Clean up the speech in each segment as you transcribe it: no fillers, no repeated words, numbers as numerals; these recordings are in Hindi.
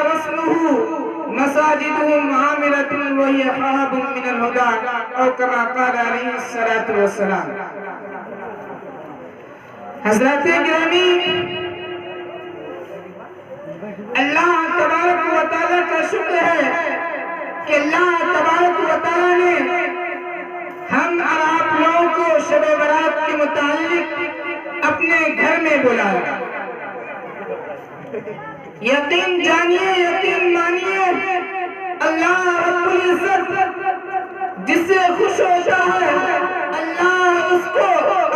रस्मुहु मसाजिदुहुम आमिरतुन व हिय खराबुन मिनल हुदा औ कमा क़ाल अलैहिस्सलातु वस्सलाम। हज़रत गिरामी, अल्लाह तबारक व तआला का शुक्र है कि अल्लाह तबारक व तआला ने हम और आप लोगों को शब-ए बारात के मुताल्लिक अपने घर में बुलाया। यकीन जानिए, यकीन मानिए, अल्लाह रब्बुल इज्जत जिससे खुश होता है अल्लाह उसको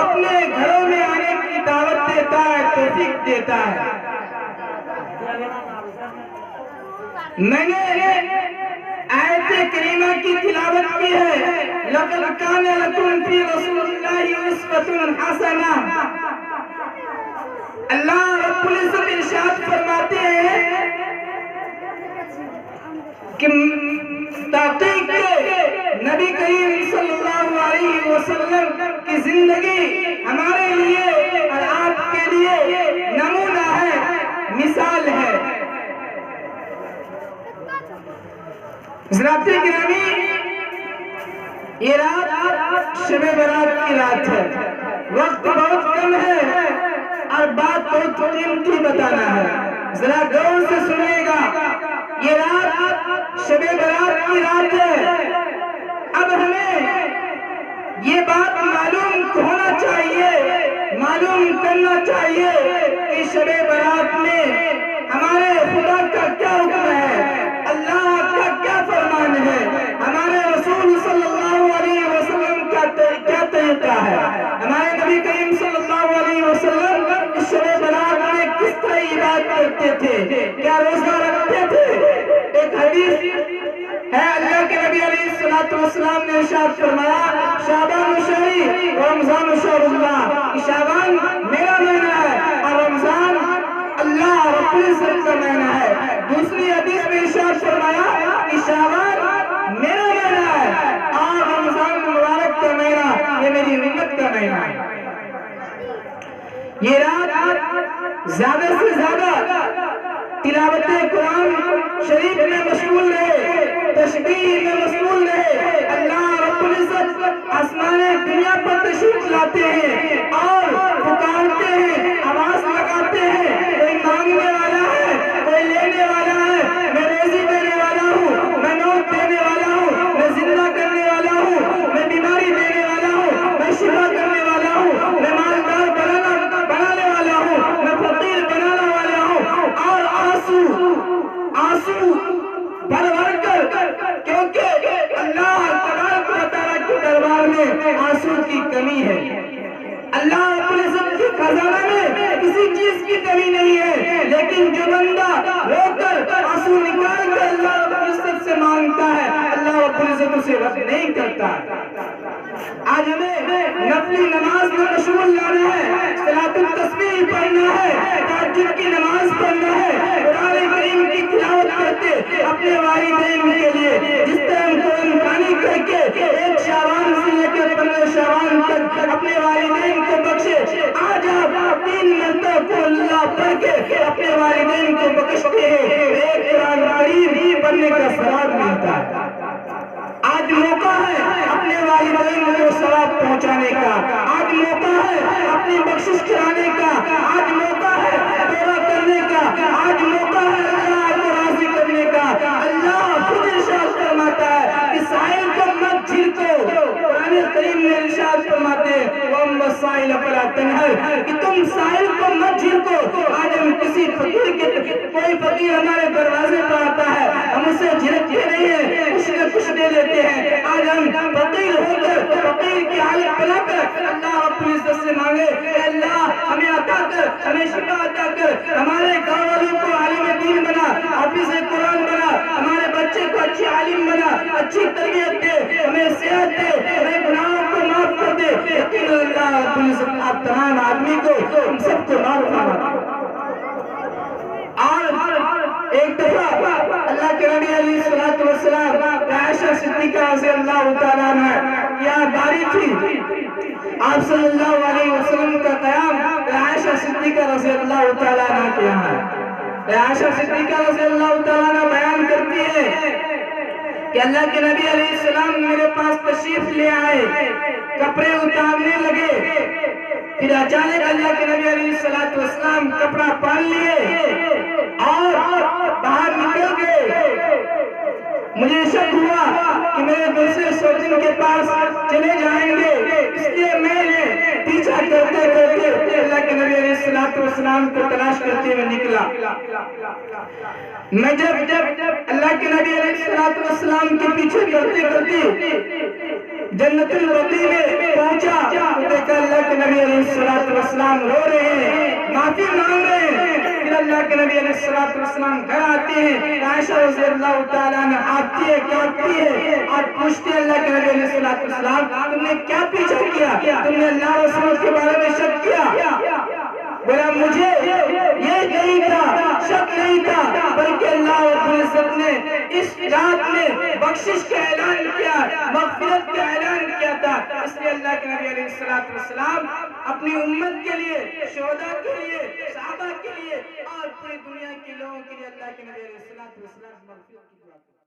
अपने घरों में आने की दावत देता है, तौफीक देता है। मैंने आयत करीमा की तिलावत की है, लक़द कान लकुम फ़ी रसूलिल्लाहि उस्वतुन हसना। अल्लाह रब्बुल इज्जत इरशाद फरमाते हैं कि ताक़ीक़ नबी करीम सल्लल्लाहु अलैहि वसल्लम की जिंदगी हमारे लिए और आपके लिए नमूना है, मिसाल है। हज़रात गिरामी, ये रात शब-ए बारात की रात है, वक्त बहुत कम है और बात बहुत कीमती बताना है। जरा गौर से सुनिएगा, ये रात शब-ए बारात की रात है। अब हमें ये बात मालूम होना चाहिए, मालूम करना चाहिए कि शब-ए बारात में हमारे खुदा का क्या हुक्म है, अल्लाह का क्या फरमान है, हमारे रसूल सल्लल्लाहु अलैहि वसल्लम का क्या तरीका है, हमारे नबी करीम सल्लल्लाहु अलैहि वसल्लम इस शब-ए बारात में किस तरह इबादत करते थे, क्या रोजा रखते थे। एक हदीस है, अल्लाह के नबी अलैहिस्सलातु वस्सलाम ने इरशाद फरमाया, शाबान शहरी व रमजान शहरुल्लाह, शाबान मेरा महीना है और रमजान अल्लाह रब्बुल इज्जत का महीना है। दूसरी हदीस में इरशाद फरमाया कि शाबान मेरा महीना है और रमजान मुबारक का महीना ये मेरी उम्मत का महीना है। ये रात ज्यादा से ज्यादा तिलावत कुरान शरीफ में मशगूल रहे, तस्बीह में मशगूल रहे। अल्लाह रब्बुल इज्जत आसमाने दुनिया पर तशरीफ लाते हैं और पुकारते हैं, आवाज लगाते हैं, कोई मांगने वाला है, कोई लेने वाला है, मैं रोजी देने वाला हूँ, मैं मौत देने वाला हूँ, मैं जिंदा करने वाला हूँ, मैं बीमारी देने वाला हूँ, मैं शिफा करने वाला हूँ, मैं मालदार बनाने वाला हूँ, मैं फकीर बनाने वाला हूँ। और आंसू भर भर कर, क्योंकि अल्लाह तबारक व तआला के दरबार में आंसू की कमी है। अल्लाह अपने सबके खजाना में किसी चीज की कमी नहीं है, लेकिन जो बंदा रोकर आंसू निकाल कर अल्लाह रब्बुल इज्जत से मांगता है, अल्लाह रब्बुल इज्जत उसे रद्द नहीं करता। आज हमें नफली नमाज में मशगूल रहना है, सलातुत तस्बीह पढ़ना है, तहज्जुद की नमाज पढ़ना है, कुरान करीम की तिलावत करते अपने वालिदैन के लिए जिस तरह कुरान पानी करके 1 शाबान से लेकर 15 शाबान तक अपने वालिदैन को बख्शे। आज आप 3 मरतबा को अल्लाह पढ़ के अपने वालिदैन को बख्शते हैं, एक कुरान करीम पढ़ने का सवाब मिलता है। आज मौका है अपने वालिदैन को सवाब पहुंचाने का, आज मौका है अपनी बख्शिश कराने का, आज मौका है तौबा करने का, आज मौका है अल्लाह को राजी करने का। अल्लाह खुद इरशाद फरमाता है कि साहिल को मत झिड़को। कुरान करीम में इरशाद फरमाते हैं वम साहिल फला तनहर, कि तुम साहिल को मत झिड़को। आज हम किसी फकीर के, कोई फकीर हमारे दरवाजे पर आता है, हम उसे झिड़कते नहीं है, कुछ न कुछ दे देते हैं। आज हम फकीर होकर फकीर की हालत बनाकर अल्लाह रब्बुल इज्जत से मांगे, अल्लाह हमें अता कर, हमें शिफा अता कर, हमारे गाँव वालों को आलिम दीन बना, हाफिज कुरान बना, हमारे बच्चे को अच्छी आलिम बना, अच्छी तरबियत दे, हमें सेहत दे, हमें गुनाहों को माफ कर दे। यकीन अल्लाह रब्बुल इज्जत आप तमाम आदमी को, हम सबको माफ फरमा। और एक दफा अल्लाह के नबी अलैहिस्सलातु वस्सलाम आयशा सिद्दीका रज़ियल्लाहु तआला अन्हा यहाँ बारी थी, आप सल्लल्लाहु अलैहि वसल्लम का क़याम आयशा सिद्दीका रज़ियल्लाहु तआला अन्हा के यहाँ है। आयशा सिद्दीका रज़ियल्लाहु तआला कि अल्लाह के नबी अलैहिस्सलाम मेरे पास तशरीफ ले आए, कपड़े उतारने लगे। फिर अचानक अल्लाह के नबी अलैहिस्सलाम कपड़ा पहन लिए और बाहर निकल गए। मुझे शक हुआ कि मेरे दूसरे सोचने के पास चले जाएंगे, इसलिए मैंने पीछा करते करते अल्लाह के नबी अलैहिस्सलाम को तलाश करते हुए निकला। मैं जब अल्लाह के नबी अलैहिस्सलाम के पीछे करते करते जन्नतुल बकी में पहुंचा तो देखा अल्लाह के नबी अलैहिस्सलाम रो रहे हैं, माफी मांग रहे हैं। फिर अल्लाह के नबी अलैहिस्सलाम घर आते हैं, आयशा रज़ियल्लाहु ताला अन्हा आती है, कांपती है और पूछते हैं अल्लाह के नबी अलैहिस्सलाम तुमने क्या पीछा किया, तुमने अल्लाह रसूल के बारे में शक किया? बोला मुझे ये नहीं था, शक नहीं था, बल्कि अल्लाह रब्बुल इज्जत ने इस रात में बख्शिश का ऐलान किया, मग़फ़िरत का ऐलान किया था। इसलिए अल्लाह के नबी अलैहिस्सलाम अपनी उम्मत के लिए, शोहदा के लिए, सहाबा के लिए और पूरी दुनिया के लोगों के लिए अल्लाह के नबी अलैहिस्सलाम मग़फ़िरत की दुआ करते हैं।